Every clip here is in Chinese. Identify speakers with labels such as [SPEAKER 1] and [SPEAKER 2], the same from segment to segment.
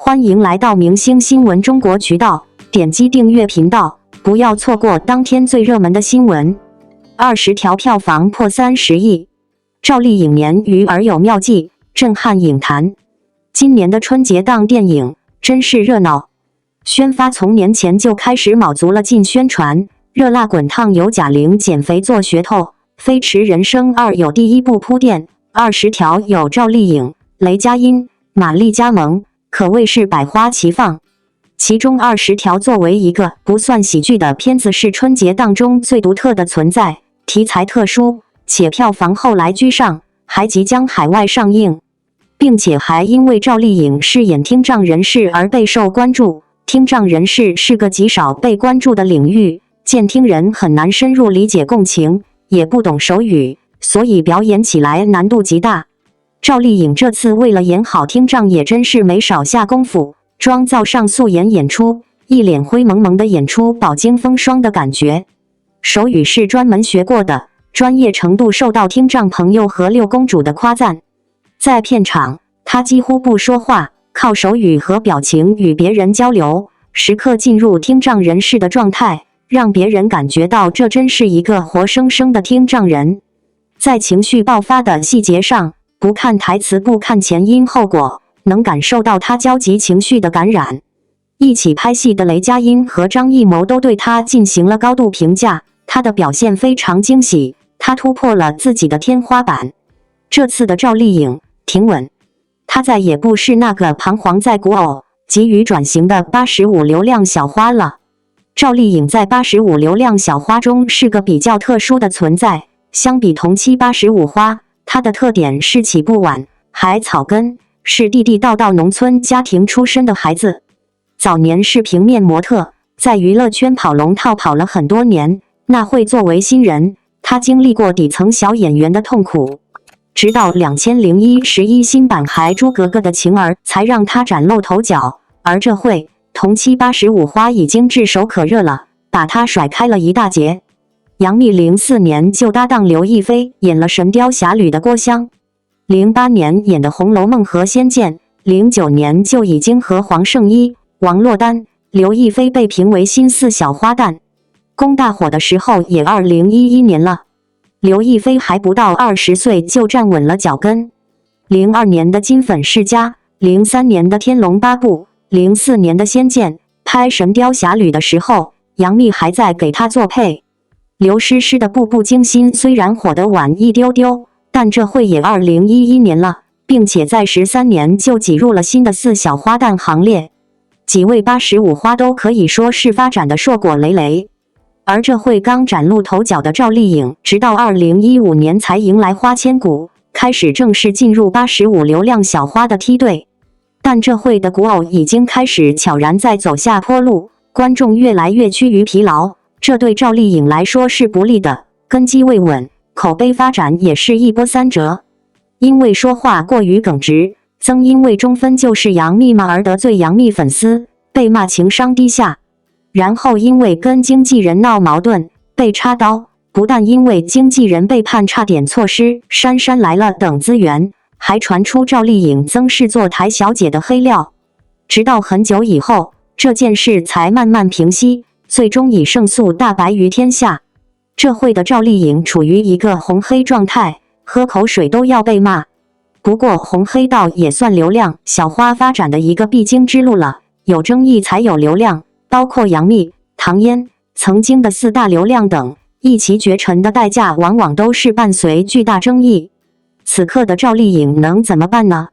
[SPEAKER 1] 欢迎来到明星新闻中国渠道，点击订阅频道，不要错过当天最热门的新闻。20条票房破30亿，赵丽颖年余而有妙计，震撼影坛。今年的春节档电影真是热闹，宣发从年前就开始卯足了劲宣传，热辣滚烫有贾玲减肥做噱头，飞驰人生2有第一部铺垫，20条有赵丽颖、雷佳音、马丽加盟，可谓是百花齐放。其中20条作为一个不算喜剧的片子，是春节档中最独特的存在，题材特殊，且票房后来居上，还即将海外上映，并且还因为赵丽颖饰演听障人士而备受关注。听障人士是个极少被关注的领域，健听人很难深入理解共情，也不懂手语，所以表演起来难度极大。赵丽颖这次为了演好听障，也真是没少下功夫，妆造上素颜演出，一脸灰蒙蒙的演出饱经风霜的感觉。手语是专门学过的，专业程度受到听障朋友和6公主的夸赞。在片场，她几乎不说话，靠手语和表情与别人交流，时刻进入听障人士的状态，让别人感觉到这真是一个活生生的听障人。在情绪爆发的细节上，不看台词，不看前因后果，能感受到他焦急情绪的感染。一起拍戏的雷佳音和张艺谋都对他进行了高度评价，他的表现非常惊喜，他突破了自己的天花板。这次的赵丽颖挺稳，她再也不是那个彷徨在古偶、急于转型的85流量小花了。赵丽颖在85流量小花中是个比较特殊的存在，相比同期85花，她的特点是起步晚，还草根，是地地道道农村家庭出身的孩子。早年是平面模特，在娱乐圈跑龙套跑了很多年，那会作为新人，她经历过底层小演员的痛苦，直到2001 11新版《还珠格格》的晴儿才让她崭露头角，而这会同期85花已经炙手可热了，把她甩开了一大截。杨幂04年就搭档刘亦菲演了《神雕侠侣》的郭襄，08年演的《红楼梦》和《仙剑》，09年就已经和黄圣依、王珞丹、刘亦菲被评为新4小花旦。攻大火的时候也2011年了，刘亦菲还不到20岁就站稳了脚跟。02年的《金粉世家》，03年的《天龙八部》，04年的《仙剑》，拍《神雕侠侣》的时候，杨幂还在给她做配。刘诗诗的《步步惊心》虽然火得晚一丢丢，但这会也2011年了，并且在13年就挤入了新的4小花旦行列。几位85花都可以说是发展的硕果累累，而这会刚崭露头角的赵丽颖，直到2015年才迎来花千骨，开始正式进入85流量小花的梯队。但这会的古偶已经开始悄然在走下坡路，观众越来越趋于疲劳，这对赵丽颖来说是不利的，根基未稳，口碑发展也是一波三折。因为说话过于耿直，曾因为中分就是杨幂骂而得罪杨幂粉丝，被骂情商低下。然后因为跟经纪人闹矛盾，被插刀，不但因为经纪人背叛差点错失《姗姗来了》等资源，还传出赵丽颖曾是做台小姐的黑料。直到很久以后，这件事才慢慢平息，最终以胜诉大白于天下。这会的赵丽颖处于一个红黑状态，喝口水都要被骂。不过红黑道也算流量小花发展的一个必经之路了，有争议才有流量，包括杨幂、唐嫣曾经的4大流量等，一骑绝尘的代价往往都是伴随巨大争议。此刻的赵丽颖能怎么办呢？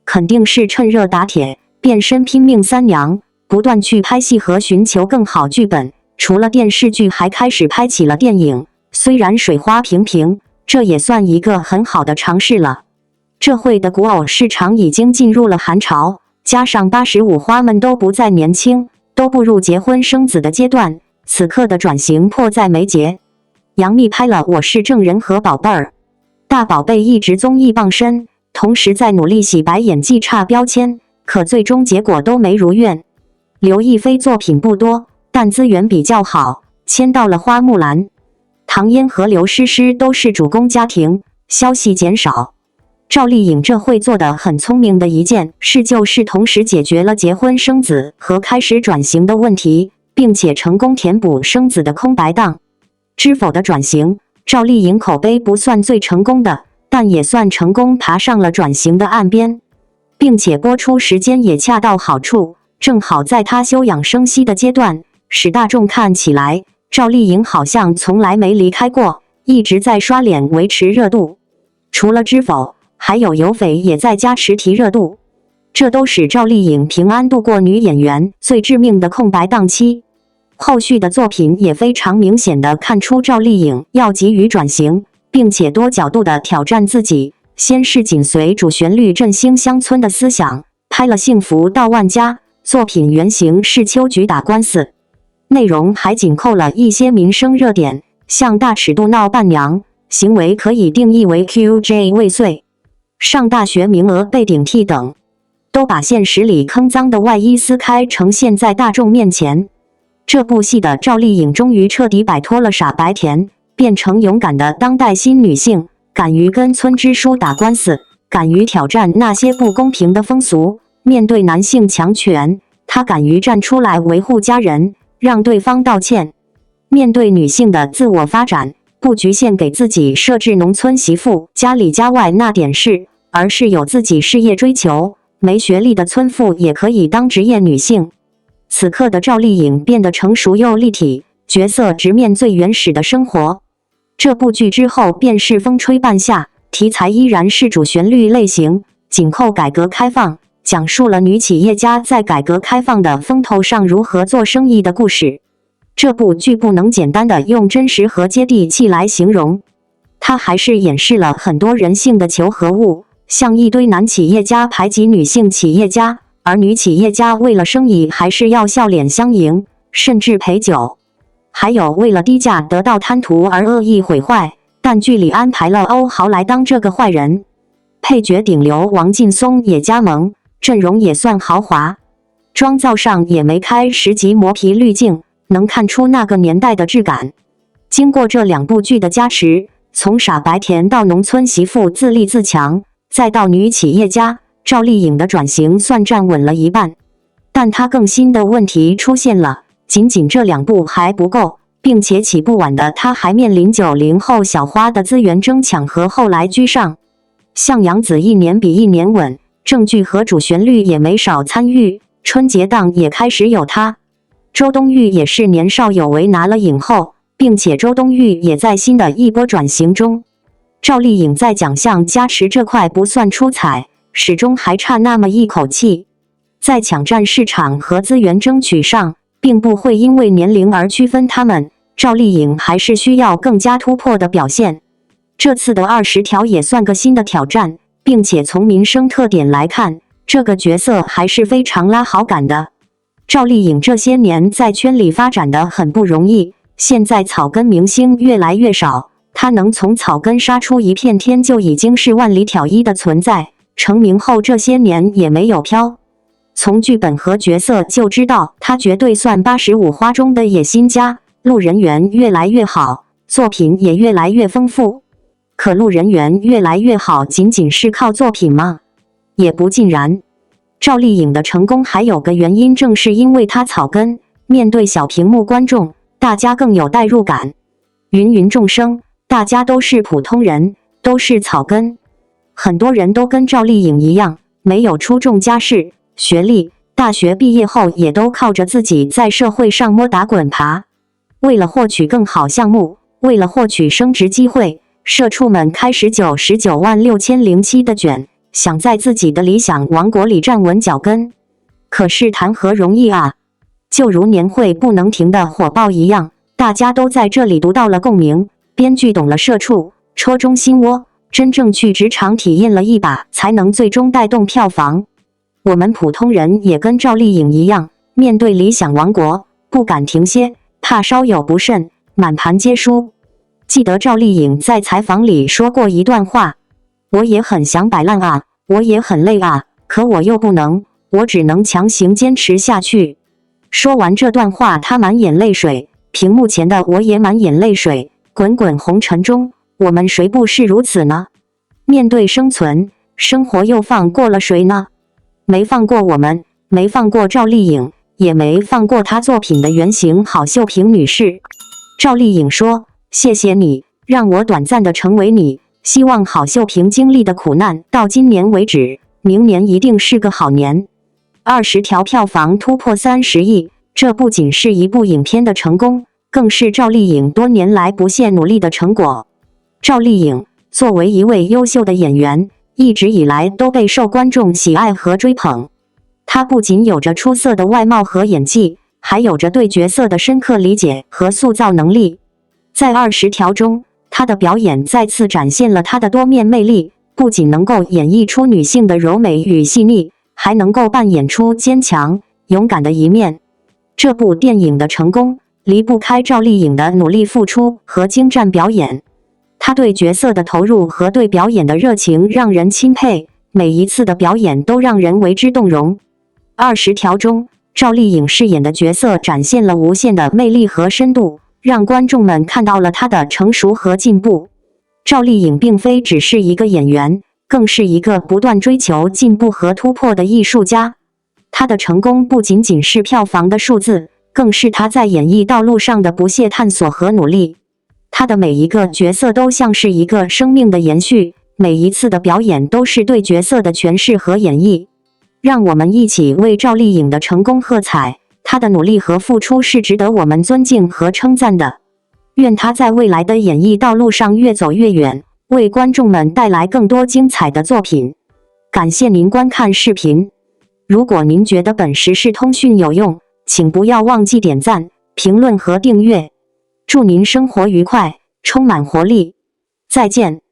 [SPEAKER 1] 肯定是趁热打铁，变身拼命三娘，不断去拍戏和寻求更好剧本。除了电视剧，还开始拍起了电影，虽然水花平平，这也算一个很好的尝试了。这会的古偶市场已经进入了寒潮，加上85花们都不再年轻，都步入结婚生子的阶段，此刻的转型迫在眉睫。杨幂拍了《我是证人》和《宝贝儿》，大宝贝一直综艺傍身，同时在努力洗白演技差标签，可最终结果都没如愿。刘亦菲作品不多，但资源比较好，签到了花木兰。唐嫣和刘诗诗都是主攻家庭，消息减少。赵丽颖这会做的很聪明的一件事，就是同时解决了结婚生子和开始转型的问题，并且成功填补生子的空白档。知否的转型，赵丽颖口碑不算最成功的，但也算成功爬上了转型的岸边，并且播出时间也恰到好处，正好在她休养生息的阶段，使大众看起来赵丽颖好像从来没离开过，一直在刷脸维持热度。除了知否，还有有匪也在加持提热度，这都使赵丽颖平安度过女演员最致命的空白档期。后续的作品也非常明显的看出赵丽颖要急于转型，并且多角度的挑战自己。先是紧随主旋律振兴乡村的思想，拍了《幸福到万家》，作品原型是秋菊打官司，内容还紧扣了一些民生热点，像大尺度闹伴娘，行为可以定义为 QJ 未遂，上大学名额被顶替等，都把现实里坑脏的外衣撕开，呈现在大众面前。这部戏的赵丽颖终于彻底摆脱了傻白甜，变成勇敢的当代新女性，敢于跟村支书打官司，敢于挑战那些不公平的风俗。面对男性强权，她敢于站出来维护家人，让对方道歉。面对女性的自我发展，不局限给自己设置农村媳妇家里家外那点事，而是有自己事业追求，没学历的村妇也可以当职业女性。此刻的赵丽颖变得成熟又立体，角色直面最原始的生活。这部剧之后便是风吹半夏，题材依然是主旋律类型，紧扣改革开放，讲述了女企业家在改革开放的风头上如何做生意的故事。这部剧不能简单的用真实和接地气来形容，它还是演示了很多人性的求和物，像一堆男企业家排挤女性企业家，而女企业家为了生意还是要笑脸相迎，甚至陪酒。还有为了低价得到贪图而恶意毁坏，但剧里安排了欧豪来当这个坏人。配角顶流王劲松也加盟，阵容也算豪华，妆造上也没开10级磨皮滤镜，能看出那个年代的质感。经过这2部剧的加持，从傻白甜到农村媳妇自立自强，再到女企业家，赵丽颖的转型算站稳了一半。但她更新的问题出现了，仅仅这2部还不够，并且起步晚的她还面临90后小花的资源争抢和后来居上。像杨紫一年比一年稳，正剧和主旋律也没少参与，春节档也开始有她。周冬雨也是年少有为拿了影后，并且周冬雨也在新的一波转型中。赵丽颖在奖项加持这块不算出彩，始终还差那么一口气。在抢占市场和资源争取上，并不会因为年龄而区分他们，赵丽颖还是需要更加突破的表现。这次的20条也算个新的挑战，并且从民生特点来看，这个角色还是非常拉好感的。赵丽颖这些年在圈里发展的很不容易，现在草根明星越来越少，她能从草根杀出一片天就已经是万里挑一的存在。成名后这些年也没有飘，从剧本和角色就知道她绝对算85花中的野心家。路人缘越来越好，作品也越来越丰富。可路人缘越来越好，仅仅是靠作品吗？也不尽然。赵丽颖的成功还有个原因，正是因为她草根，面对小屏幕观众，大家更有代入感。芸芸众生，大家都是普通人，都是草根。很多人都跟赵丽颖一样，没有出众家世、学历，大学毕业后也都靠着自己在社会上摸打滚爬。为了获取更好项目，为了获取升职机会，社畜们开始996007的卷，想在自己的理想王国里站稳脚跟。可是谈何容易啊！就如年会不能停的火爆一样，大家都在这里读到了共鸣，编剧懂了社畜，戳中心窝，真正去职场体验了一把，才能最终带动票房。我们普通人也跟赵丽颖一样，面对理想王国，不敢停歇，怕稍有不慎，满盘皆输。记得赵丽颖在采访里说过一段话：我也很想摆烂啊，我也很累啊，可我又不能，我只能强行坚持下去。说完这段话，她满眼泪水，屏幕前的我也满眼泪水。滚滚红尘中，我们谁不是如此呢？面对生存，生活又放过了谁呢？没放过我们，没放过赵丽颖，也没放过她作品的原型郝秀萍女士。赵丽颖说：“谢谢你，让我短暂的成为你。希望郝秀萍经历的苦难到今年为止，明年一定是个好年。”20条票房突破30亿，这不仅是一部影片的成功，更是赵丽颖多年来不懈努力的成果。赵丽颖作为一位优秀的演员，一直以来都备受观众喜爱和追捧。她不仅有着出色的外貌和演技，还有着对角色的深刻理解和塑造能力。在20条中，她的表演再次展现了她的多面魅力，不仅能够演绎出女性的柔美与细腻，还能够扮演出坚强、勇敢的一面。这部电影的成功离不开赵丽颖的努力付出和精湛表演。她对角色的投入和对表演的热情让人钦佩，每一次的表演都让人为之动容。20条中，赵丽颖饰演的角色展现了无限的魅力和深度，让观众们看到了她的成熟和进步。赵丽颖并非只是一个演员，更是一个不断追求进步和突破的艺术家。她的成功不仅仅是票房的数字，更是她在演艺道路上的不懈探索和努力。她的每一个角色都像是一个生命的延续，每一次的表演都是对角色的诠释和演绎。让我们一起为赵丽颖的成功喝彩，她的努力和付出是值得我们尊敬和称赞的。愿她在未来的演艺道路上越走越远，为观众们带来更多精彩的作品。感谢您观看视频。如果您觉得本时事通讯有用，请不要忘记点赞、评论和订阅。祝您生活愉快，充满活力。再见。